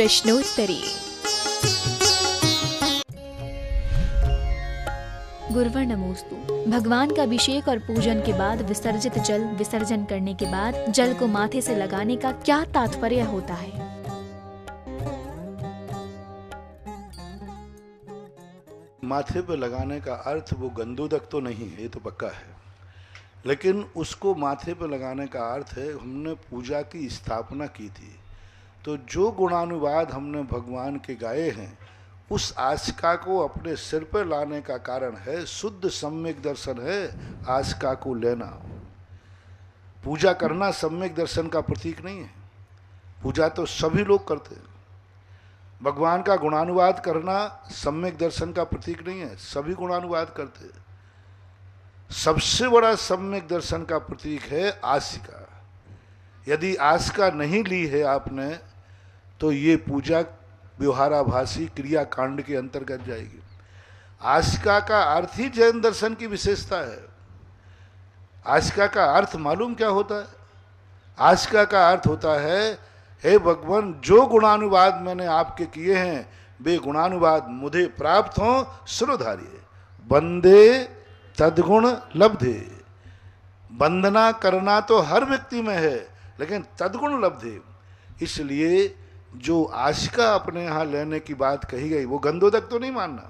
प्रश्नोत्तरी। गुरुवर नमोस्तु। भगवान का अभिषेक और पूजन के बाद विसर्जित जल विसर्जन करने के बाद जल को माथे से लगाने का क्या तात्पर्य होता है? माथे पे लगाने का अर्थ वो गंदोदक तो नहीं है, ये तो पक्का है, लेकिन उसको माथे पे लगाने का अर्थ है हमने पूजा की स्थापना की थी, तो जो गुणानुवाद हमने भगवान के गाए हैं उस आस्का को अपने सिर पर लाने का कारण है शुद्ध सम्यक दर्शन है। आस्का को लेना, पूजा करना सम्यक दर्शन का प्रतीक नहीं है। पूजा तो सभी लोग करते हैं। भगवान का गुणानुवाद करना सम्यक दर्शन का प्रतीक नहीं है, सभी गुणानुवाद करते हैं। सबसे बड़ा सम्यक दर्शन का प्रतीक है आस्का। यदि आस्का नहीं ली है आपने तो ये पूजा व्यवहाराभासी क्रिया कांड के अंतर्गत जाएगी। आस्का का अर्थ ही जैन दर्शन की विशेषता है। आस्का का अर्थ मालूम क्या होता है? आस्का का अर्थ होता है, हे भगवान, जो गुणानुवाद मैंने आपके किए हैं वे गुणानुवाद मुझे प्राप्त हों, सुरधारिये वंदे तद्गुण लब्धे। वंदना करना तो हर व्यक्ति में है, लेकिन तद्गुण लब्धे, इसलिए जो आस्का अपने यहाँ लेने की बात कही गई वो गंदोदक तो नहीं मानना,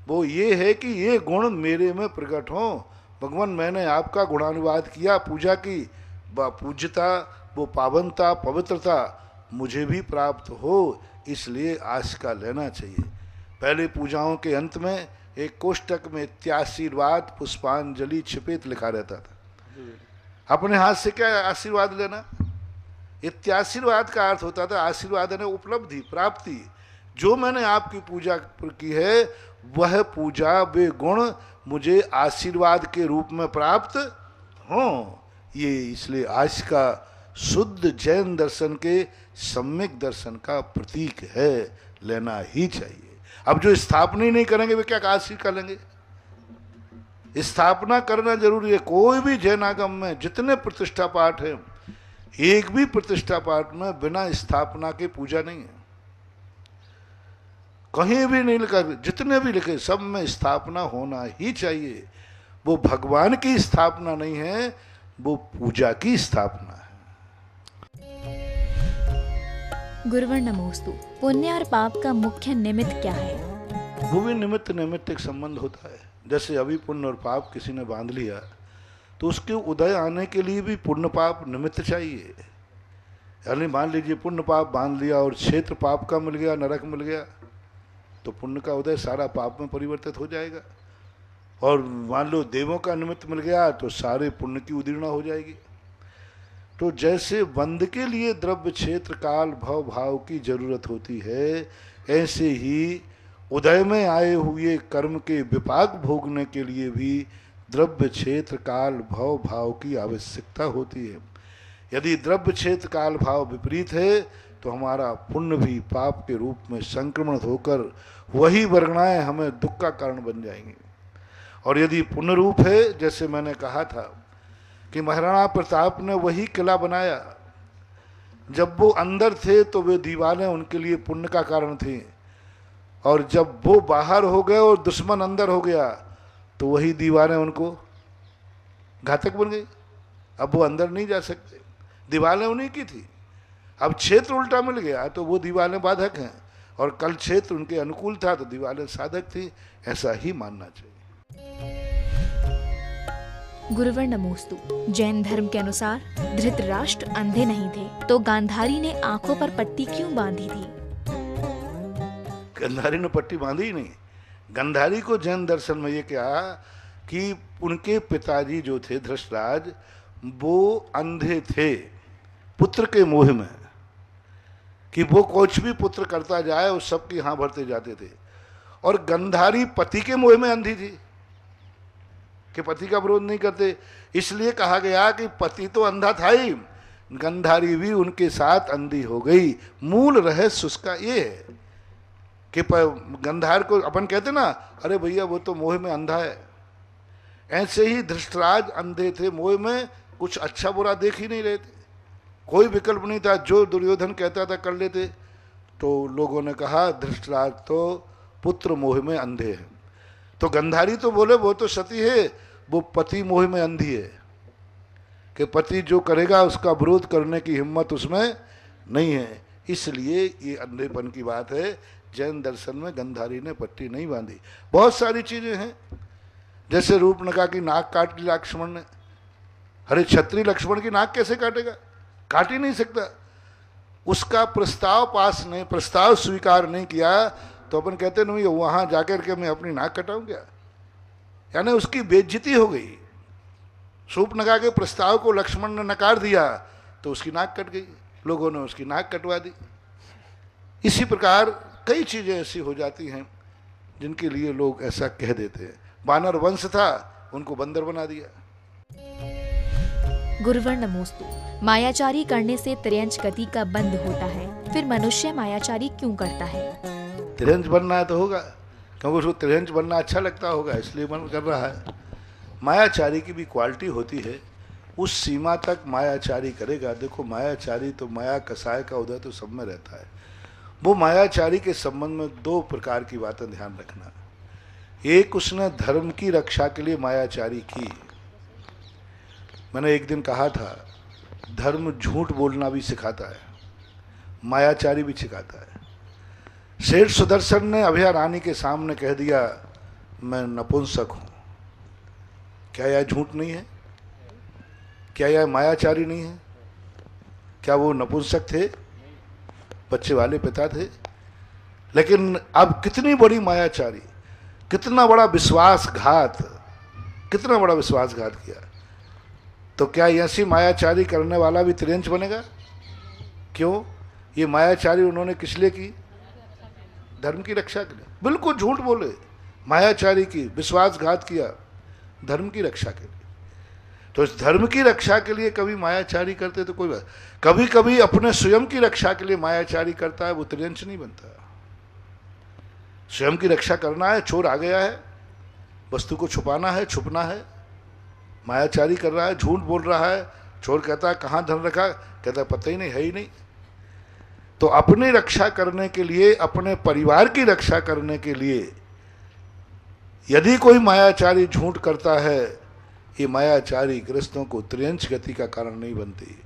वो ये है कि ये गुण मेरे में प्रकट हो। भगवान, मैंने आपका गुणानुवाद किया, पूजा की, पूज्यता, वो पावनता, पवित्रता मुझे भी प्राप्त हो, इसलिए आस्का लेना चाहिए। पहले पूजाओं के अंत में एक कोष्टक में इत्याशीर्वाद पुष्पांजलि छिपेत लिखा रहता था। अपने हाथ से क्या आशीर्वाद लेना? इत्याशीर्वाद का अर्थ होता था आशीर्वाद ने उपलब्धि, प्राप्ति। जो मैंने आपकी पूजा की है वह पूजा वे गुण मुझे आशीर्वाद के रूप में प्राप्त हों। ये इसलिए आस्का शुद्ध जैन दर्शन के सम्यक दर्शन का प्रतीक है, लेना ही चाहिए। अब जो स्थापना ही नहीं करेंगे वे क्या आशीर्वाद कर लेंगे? स्थापना करना जरूरी है। कोई भी जैन आगम में जितने प्रतिष्ठा पाठ है, एक भी प्रतिष्ठा पाठ में बिना स्थापना के पूजा नहीं है। कहीं भी नहीं लिखा, जितने भी लिखे सब में स्थापना होना ही चाहिए। वो भगवान की स्थापना नहीं है, वो पूजा की स्थापना है। गुरुवर नमोस्तु। पुण्य और पाप का मुख्य निमित्त क्या है? वो भी निमित्त एक संबंध होता है। जैसे अभी पुण्य और पाप किसी ने बांध लिया तो उसके उदय आने के लिए भी पुण्य पाप निमित्त चाहिए। यानी मान लीजिए पुण्य पाप बांध लिया और क्षेत्र पाप का मिल गया, नरक मिल गया, तो पुण्य का उदय सारा पाप में परिवर्तित हो जाएगा। और मान लो देवों का निमित्त मिल गया तो सारे पुण्य की उदीर्णा हो जाएगी। तो जैसे बंध के लिए द्रव्य क्षेत्र काल भव भाव की जरूरत होती है, ऐसे ही उदय में आए हुए कर्म के विपाक भोगने के लिए भी द्रव्य क्षेत्र काल भव भाव की आवश्यकता होती है। यदि द्रव्य क्षेत्र काल भाव विपरीत है तो हमारा पुण्य भी पाप के रूप में संक्रमण होकर वही वर्गणाएं हमें दुख का कारण बन जाएंगी। और यदि पुण्य रूप है, जैसे मैंने कहा था कि महाराणा प्रताप ने वही किला बनाया, जब वो अंदर थे तो वे दीवारें उनके लिए पुण्य का कारण थी, और जब वो बाहर हो गए और दुश्मन अंदर हो गया तो वही दीवारें उनको घातक बन गई। अब वो अंदर नहीं जा सकते, दीवारें उन्हीं की थी। अब क्षेत्र उल्टा मिल गया तो वो दीवारें बाधक हैं, और कल क्षेत्र उनके अनुकूल था तो दीवारें साधक थी। ऐसा ही मानना चाहिए। गुरुवर नमोस्तु। जैन धर्म के अनुसार धृतराष्ट्र अंधे नहीं थे, तो गांधारी ने आंखों पर पट्टी क्यों बांधी थी? गांधारी ने पट्टी बांधी ही नहीं। गांधारी को जैन दर्शन में ये क्या कि उनके पिताजी जो थे धृतराज, वो अंधे थे पुत्र के मोह में, कि वो कुछ भी पुत्र करता जाए उस सबके यहाँ भरते जाते थे। और गांधारी पति के मोह में अंधी थी कि पति का विरोध नहीं करते, इसलिए कहा गया कि पति तो अंधा था ही, गांधारी भी उनके साथ अंधी हो गई। मूल रहस्य उसका ये है कि गांधार को अपन कहते ना, अरे भैया वो तो मोह में अंधा है, ऐसे ही धृतराज अंधे थे, मोह में कुछ अच्छा बुरा देख ही नहीं रहे थे, कोई विकल्प नहीं था, जो दुर्योधन कहता था कर लेते। तो लोगों ने कहा धृतराष्ट्र तो पुत्र मोह में अंधे हैं। तो गंधारी तो बोले वो तो सती है, वो पति मोह में अंधी है, कि पति जो करेगा उसका विरोध करने की हिम्मत उसमें नहीं है, इसलिए ये अंधेपन की बात है। जैन दर्शन में गंधारी ने पट्टी नहीं बांधी। बहुत सारी चीजें हैं, जैसे रूपनखा की नाक काट ली लक्ष्मण ने। अरे क्षत्रिय लक्ष्मण की नाक कैसे काटेगा? काट ही नहीं सकता। उसका प्रस्ताव पास नहीं, प्रस्ताव स्वीकार नहीं किया, तो अपन कहते नहीं वहां जाकर के मैं अपनी नाक कटाऊं क्या? यानी उसकी बेइज्जती हो गई। शूर्पणखा के प्रस्ताव को लक्ष्मण ने नकार दिया तो उसकी नाक कट गई, लोगों ने उसकी नाक कटवा दी। इसी प्रकार कई चीजें ऐसी हो जाती हैं जिनके लिए लोग ऐसा कह देते हैं। वानर वंश था, उनको बंदर बना दिया। गुरुवर नमोस्तु। मायाचारी करने से त्रियंच गति का बंध होता है, फिर मनुष्य मायाचारी क्यों करता है? त्रियंच बनना है तो होगा, क्योंकि उसको त्रियंच बनना अच्छा लगता होगा इसलिए मन कर रहा है। मायाचारी की भी क्वालिटी होती है, उस सीमा तक मायाचारी करेगा। देखो मायाचारी तो माया कसाय का उदय तो सब में रहता है। वो मायाचारी के संबंध में दो प्रकार की बातें ध्यान रखना। एक, उसने धर्म की रक्षा के लिए मायाचारी की। मैंने एक दिन कहा था धर्म झूठ बोलना भी सिखाता है, मायाचारी भी सिखाता है। शेर सुदर्शन ने अभया रानी के सामने कह दिया मैं नपुंसक हूं। क्या यह झूठ नहीं है? क्या यह मायाचारी नहीं है? क्या वो नपुंसक थे? बच्चे वाले पिता थे। लेकिन अब कितनी बड़ी मायाचारी, कितना बड़ा विश्वासघात, कितना बड़ा विश्वासघात किया। तो क्या ऐसी मायाचारी करने वाला भी त्रियंच बनेगा? क्यों? ये मायाचारी उन्होंने किस लिए की? धर्म की रक्षा के लिए। बिल्कुल झूठ बोले, मायाचारी की, विश्वासघात किया धर्म की रक्षा के लिए। तो इस धर्म की रक्षा के लिए कभी मायाचारी करते तो कोई बात, कभी कभी अपने स्वयं की रक्षा के लिए मायाचारी करता है, वो त्रियंच नहीं बनता। स्वयं की रक्षा करना है, चोर आ गया है, वस्तु को छुपाना है, छुपना है, मायाचारी कर रहा है, झूठ बोल रहा है। चोर कहता है कहाँ धन रखा, कहता है पता ही नहीं, है ही नहीं। तो अपनी रक्षा करने के लिए, अपने परिवार की रक्षा करने के लिए यदि कोई मायाचारी झूठ करता है, ये मायाचारी ग्रस्तों को त्रियंच गति का कारण नहीं बनती।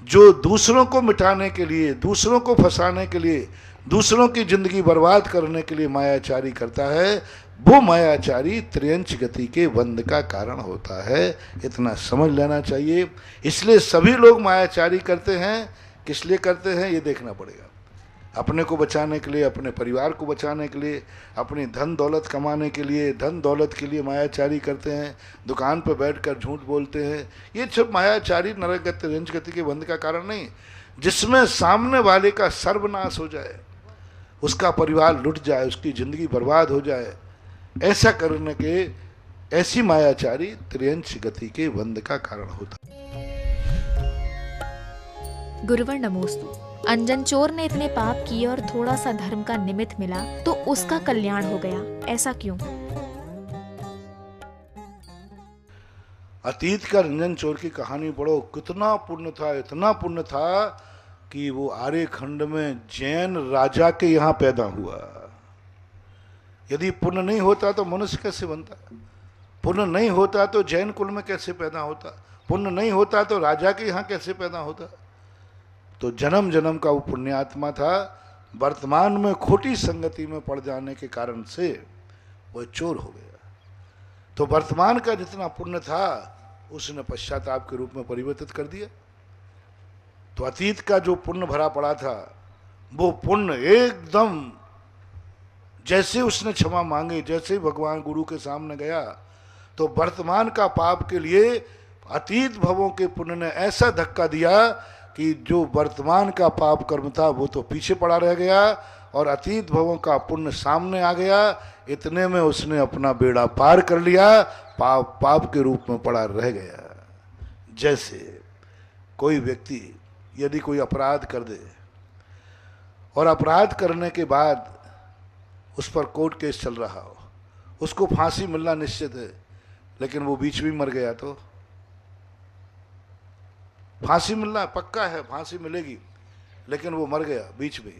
जो दूसरों को मिटाने के लिए, दूसरों को फंसाने के लिए, दूसरों की जिंदगी बर्बाद करने के लिए मायाचारी करता है, वो मायाचारी त्रियंच गति के बंध का कारण होता है। इतना समझ लेना चाहिए। इसलिए सभी लोग मायाचारी करते हैं। किस लिए करते हैं ये देखना पड़ेगा। अपने को बचाने के लिए, अपने परिवार को बचाने के लिए, अपनी धन दौलत कमाने के लिए, धन दौलत के लिए मायाचारी करते हैं। दुकान पर बैठकर झूठ बोलते हैं। ये सब मायाचारी नरक गति, त्रियंच गति के बंध का कारण नहीं। जिसमें सामने वाले का सर्वनाश हो जाए, उसका परिवार लुट जाए, उसकी जिंदगी बर्बाद हो जाए, ऐसा करने के, ऐसी मायाचारी त्रियंच गति के बंध का कारण होता। गुरुवर नमोस्तु। अंजन चोर ने इतने पाप किए और थोड़ा सा धर्म का निमित्त मिला तो उसका कल्याण हो गया, ऐसा क्यों? अतीत का रंजन चोर की कहानी पढ़ो, कितना पुण्य था, इतना पुण्य था कि वो आर्य खंड में जैन राजा के यहाँ पैदा हुआ। यदि पुण्य नहीं होता तो मनुष्य कैसे बनता? पुण्य नहीं होता तो जैन कुल में कैसे पैदा होता? पुण्य नहीं होता तो राजा के यहाँ कैसे पैदा होता? तो जन्म जन्म का वो पुण्यात्मा था। वर्तमान में खोटी संगति में पड़ जाने के कारण से वह चोर हो गया। तो वर्तमान का जितना पुण्य था उसने पश्चाताप के रूप में परिवर्तित कर दिया। तो अतीत का जो पुण्य भरा पड़ा था, वो पुण्य एकदम जैसे उसने क्षमा मांगी, जैसे भगवान गुरु के सामने गया, तो वर्तमान का पाप के लिए अतीत भवों के पुण्य ने ऐसा धक्का दिया कि जो वर्तमान का पाप कर्म था वो तो पीछे पड़ा रह गया और अतीत भवों का पुण्य सामने आ गया। इतने में उसने अपना बेड़ा पार कर लिया, पाप पाप के रूप में पड़ा रह गया। जैसे कोई व्यक्ति यदि कोई अपराध कर दे और अपराध करने के बाद उस पर कोर्ट केस चल रहा हो, उसको फांसी मिलना निश्चित है, लेकिन वो बीच में मर गया तो फांसी मिलना पक्का है, फांसी मिलेगी, लेकिन वो मर गया बीच में,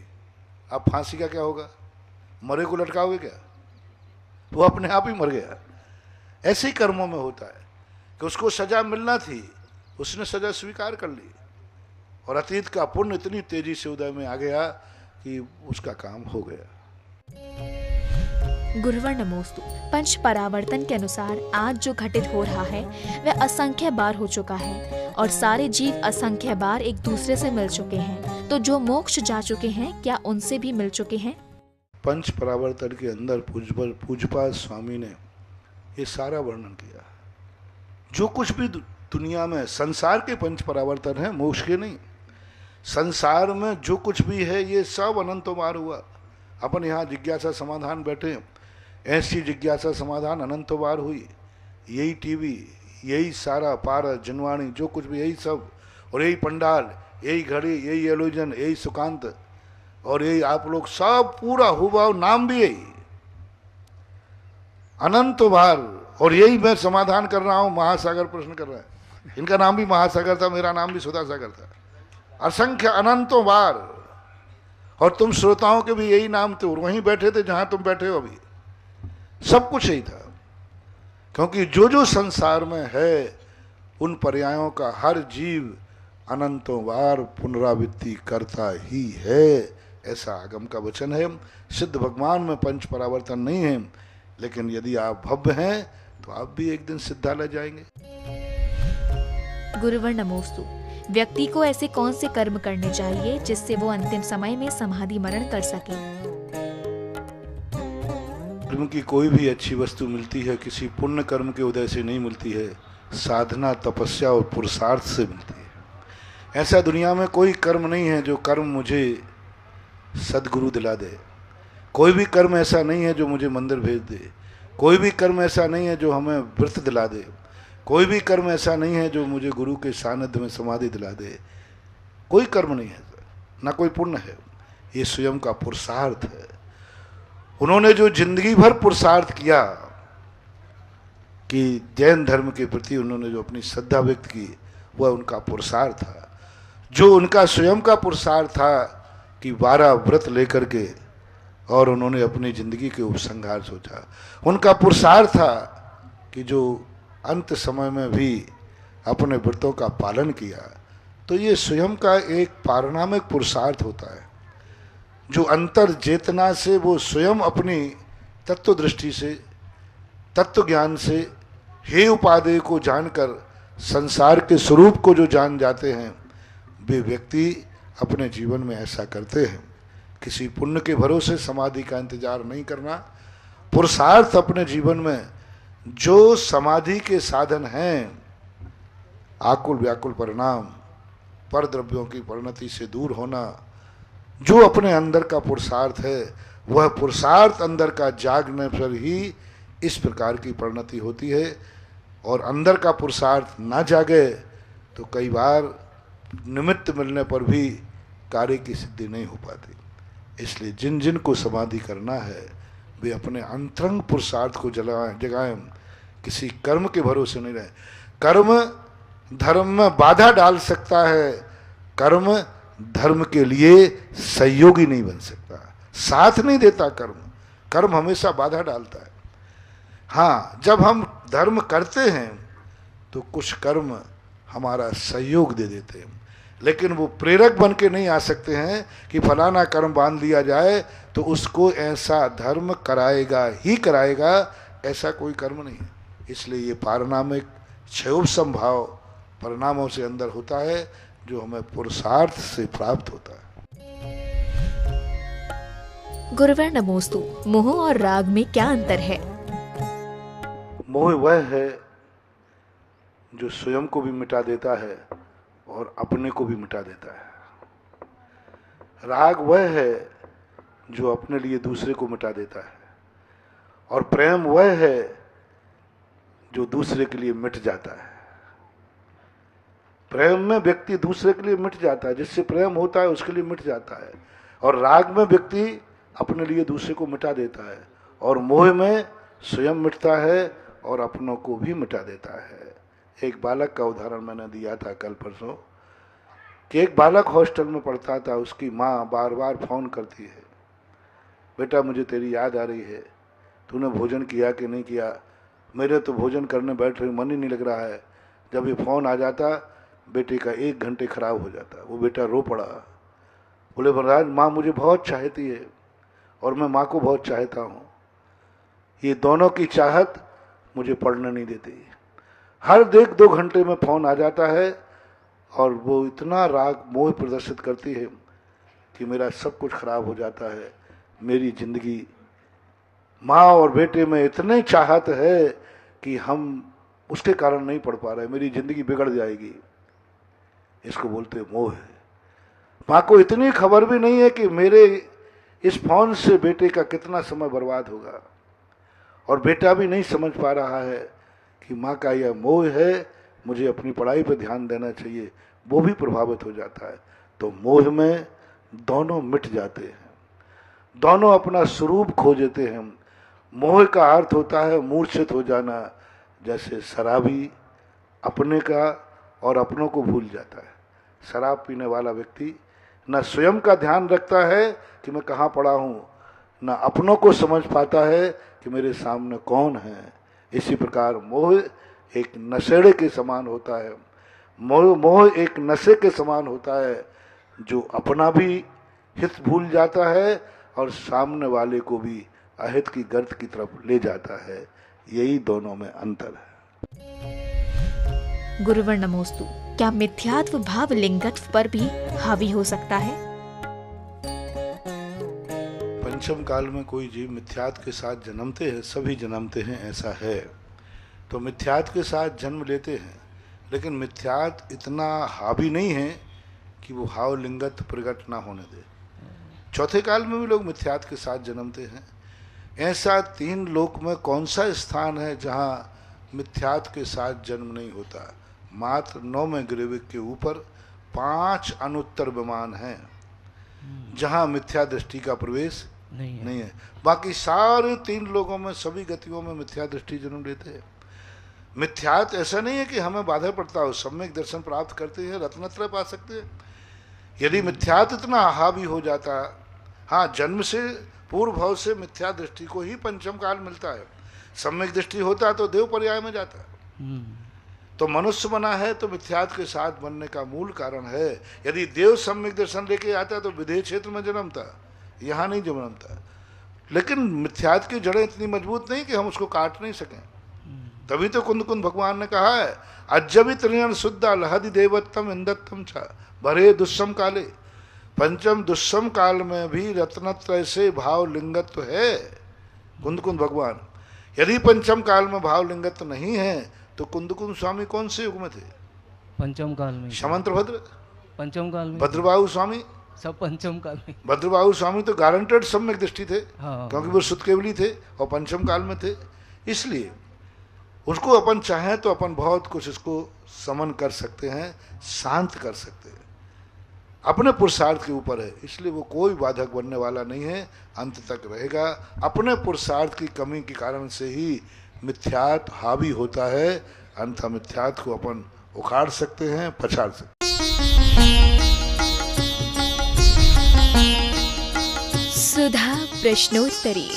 अब फांसी का क्या होगा? मरे को लटकाओगे क्या? वो अपने आप ही मर गया। ऐसे ही कर्मों में होता है कि उसको सजा मिलना थी, उसने सजा स्वीकार कर ली, और अतीत का पुण्य इतनी तेजी से उदय में आ गया कि उसका काम हो गया। गुरुवर नमोस्तु। पंच परावर्तन के अनुसार आज जो घटित हो रहा है वह असंख्य बार हो चुका है और सारे जीव असंख्य बार एक दूसरे से मिल चुके हैं। तो जो मोक्ष जा चुके हैं क्या उनसे भी मिल चुके हैं? पंच परावर्तन के अंदर पूज्यपाद स्वामी ने ये सारा वर्णन किया। जो कुछ भी दुनिया में संसार के पंच परावर्तन है, मोक्ष के नहीं। संसार में जो कुछ भी है ये सब अनंतों बार हुआ। अपन यहाँ जिज्ञासा समाधान बैठे, ऐसी जिज्ञासा समाधान अनंतों बार हुई। यही टीवी, यही सारा पारस जनवाणी, जो कुछ भी यही सब, और यही पंडाल, यही घड़ी, यही एलोजन, यही सुकांत, और यही आप लोग सब पूरा हुबहू, नाम भी यही अनंत बार। और यही मैं समाधान कर रहा हूं। महासागर प्रश्न कर रहा है, इनका नाम भी महासागर था, मेरा नाम भी सुधा सागर था। असंख्य अनंतों बार, और तुम श्रोताओं के भी यही नाम थे, और वहीं बैठे थे जहां तुम बैठे हो अभी। सब कुछ यही था, क्योंकि जो जो संसार में है उन पर्यायों का हर जीव अनंतों बार पुनरावृत्ति करता ही है। ऐसा आगम का वचन है। सिद्ध भगवान में पंच परावर्तन नहीं है, लेकिन यदि आप भव्य हैं तो आप भी एक दिन सिद्धालय जाएंगे। गुरुवर नमोस्तु। व्यक्ति को ऐसे कौन से कर्म करने चाहिए जिससे वो अंतिम समय में समाधि मरण कर सके? कर्म की कोई भी अच्छी वस्तु मिलती है किसी पुण्य कर्म के उदय से नहीं मिलती है, साधना, तपस्या और पुरुषार्थ से मिलती है। ऐसा दुनिया में कोई कर्म नहीं है जो कर्म मुझे सदगुरु दिला दे। कोई भी कर्म ऐसा नहीं है जो मुझे मंदिर भेज दे। कोई भी कर्म ऐसा नहीं है जो हमें व्रत दिला दे। कोई भी कर्म ऐसा नहीं है जो मुझे गुरु के सानिध्य में समाधि दिला दे। कोई कर्म नहीं है, ना कोई पुण्य है। ये स्वयं का पुरुषार्थ है। उन्होंने जो जिंदगी भर पुरुषार्थ किया कि जैन धर्म के प्रति उन्होंने जो अपनी श्रद्धा व्यक्त की, वह उनका पुरुषार्थ था। जो उनका स्वयं का पुरुषार्थ था कि 12 व्रत लेकर के और उन्होंने अपनी जिंदगी के उपसंहार सोचा। उनका पुरुषार्थ था कि जो अंत समय में भी अपने व्रतों का पालन किया। तो ये स्वयं का एक पारिणामिक पुरुषार्थ होता है, जो अंतर चेतना से वो स्वयं अपनी तत्व दृष्टि से, तत्व ज्ञान से, हे उपादेय को जानकर संसार के स्वरूप को जो जान जाते हैं, वे व्यक्ति अपने जीवन में ऐसा करते हैं। किसी पुण्य के भरोसे समाधि का इंतजार नहीं करना। पुरुषार्थ अपने जीवन में जो समाधि के साधन हैं, आकुल व्याकुल परिणाम, पर द्रव्यों की परिणति से दूर होना, जो अपने अंदर का पुरुषार्थ है, वह पुरुषार्थ अंदर का जागने पर ही इस प्रकार की परिणति होती है। और अंदर का पुरुषार्थ ना जागे तो कई बार निमित्त मिलने पर भी कार्य की सिद्धि नहीं हो पाती। इसलिए जिन जिन को समाधि करना है वे अपने अंतरंग पुरुषार्थ को जगाएं, किसी कर्म के भरोसे नहीं रहे। कर्म धर्म में बाधा डाल सकता है, कर्म धर्म के लिए सहयोगी नहीं बन सकता, साथ नहीं देता। कर्म हमेशा बाधा डालता है। हाँ, जब हम धर्म करते हैं तो कुछ कर्म हमारा सहयोग दे देते हैं, लेकिन वो प्रेरक बन के नहीं आ सकते हैं कि फलाना कर्म बांध लिया जाए तो उसको ऐसा धर्म कराएगा ही कराएगा, ऐसा कोई कर्म नहीं है। इसलिए ये पारिणामिक क्षयोप संभाव परिणामों से अंदर होता है, जो हमें पुरुषार्थ से प्राप्त होता है। गुरुवर नमोस्तु। मोह और राग में क्या अंतर है? मोह वह है जो स्वयं को भी मिटा देता है और अपने को भी मिटा देता है। राग वह है जो अपने लिए दूसरे को मिटा देता है, और प्रेम वह है जो दूसरे के लिए मिट जाता है। प्रेम में व्यक्ति दूसरे के लिए मिट जाता है, जिससे प्रेम होता है उसके लिए मिट जाता है, और राग में व्यक्ति अपने लिए दूसरे को मिटा देता है, और मोह में स्वयं मिटता है और अपनों को भी मिटा देता है। एक बालक का उदाहरण मैंने दिया था कल परसों कि एक बालक हॉस्टल में पढ़ता था, उसकी माँ बार बार फोन करती है बेटा मुझे तेरी याद आ रही है, तूने भोजन किया कि नहीं किया, मेरे तो भोजन करने बैठ रही मन ही नहीं लग रहा है। जब ये फ़ोन आ जाता बेटे का 1 घंटे खराब हो जाता। वो बेटा रो पड़ा, बोले महाराज माँ मुझे बहुत चाहती है और मैं माँ को बहुत चाहता हूँ, ये दोनों की चाहत मुझे पढ़ने नहीं देती। हर 1-2 घंटे में फ़ोन आ जाता है और वो इतना राग मोह प्रदर्शित करती है कि मेरा सब कुछ खराब हो जाता है। मेरी ज़िंदगी माँ और बेटे में इतनी चाहत है कि हम उसके कारण नहीं पढ़ पा रहे, मेरी ज़िंदगी बिगड़ जाएगी। इसको बोलते मोह है। माँ को इतनी खबर भी नहीं है कि मेरे इस फोन से बेटे का कितना समय बर्बाद होगा, और बेटा भी नहीं समझ पा रहा है कि माँ का यह मोह है, मुझे अपनी पढ़ाई पर ध्यान देना चाहिए। वो भी प्रभावित हो जाता है। तो मोह में दोनों मिट जाते हैं, दोनों अपना स्वरूप खो देते हैं। मोह का अर्थ होता है मूर्छित हो जाना, जैसे शराबी अपने का और अपनों को भूल जाता है। शराब पीने वाला व्यक्ति न स्वयं का ध्यान रखता है कि मैं कहाँ पड़ा हूँ, न अपनों को समझ पाता है कि मेरे सामने कौन है। इसी प्रकार मोह एक नशेड़े के समान होता है। मोह एक नशे के समान होता है जो अपना भी हित भूल जाता है और सामने वाले को भी अहित की गर्त की तरफ ले जाता है। यही दोनों में अंतर है। गुरुवर नमोस्तु। क्या मिथ्यात्व भाव लिंगत्व पर भी हावी हो सकता है? पंचम काल में कोई जीव मिथ्यात्व के साथ जन्मते हैं, सभी जन्मते हैं ऐसा है। तो मिथ्यात्व के साथ जन्म लेते हैं, लेकिन मिथ्यात्व इतना हावी नहीं है कि वो भाव लिंगत्व प्रकट ना होने दे। चौथे काल में भी लोग मिथ्यात्व के साथ जन्मते हैं। ऐसा 3 लोक में कौन सा स्थान है जहाँ मिथ्यात्व के साथ जन्म नहीं होता? मात्र 9वें गिरिविक के ऊपर 5 अनुत्तर विमान हैं जहाँ मिथ्या दृष्टि का प्रवेश नहीं है। बाकी सारे 3 लोगों में, सभी गतियों में मिथ्या दृष्टि जन्म लेते हैं। मिथ्यात्व ऐसा नहीं है कि हमें बाधा पड़ता हो, सम्यक दर्शन प्राप्त करते हैं, रत्नत्रय पा सकते हैं। यदि मिथ्यात्व इतना हावी हो जाता, हाँ जन्म से पूर्व भाव से मिथ्या दृष्टि को ही पंचम काल मिलता है। सम्यक दृष्टि होता तो देव पर्याय में जाता है। तो मनुष्य बना है तो मिथ्यात्व के साथ बनने का मूल कारण है। यदि देव सम्यक दर्शन लेके आता तो विदेह क्षेत्र में जन्मता, यहाँ नहीं जन्मता। लेकिन मिथ्यात्व की जड़ें इतनी मजबूत नहीं कि हम उसको काट नहीं सकें। तभी तो कुंद कुंद भगवान ने कहा है, अज्जवि त्रियण शुद्धा लहदि देवत्तम इंदत्तम छा भरे दुस्सम काले। पंचम दुस्सम काल में भी रत्नत्रय से भाव लिंगत्व है। कुंद कुंद भगवान, यदि पंचम काल में भाव लिंगत्व नहीं है तो कुंद कुंद स्वामी कौन से युग में थे? पंचम काल में। समंत्र भद्र पंचम काल में। भद्रबाहु स्वामी सब पंचम काल में। भद्रबाहु स्वामी तो गारंटेड सम्यक दृष्टि थे। हाँ। क्योंकि वो सुतकेवली थे और पंचम काल में थे। इसलिए उसको अपन चाहें तो अपन बहुत कुछ इसको समन कर सकते हैं, शांत कर सकते हैं। अपने पुरुषार्थ के ऊपर है, इसलिए वो कोई बाधक बनने वाला नहीं है, अंत तक रहेगा। अपने पुरुषार्थ की कमी के कारण से ही मिथ्यात्व हावी होता है, अन्यथा मिथ्यात्व को अपन उखाड़ सकते हैं, पछाड़ सकते हैं। सुधा प्रश्नोत्तरी।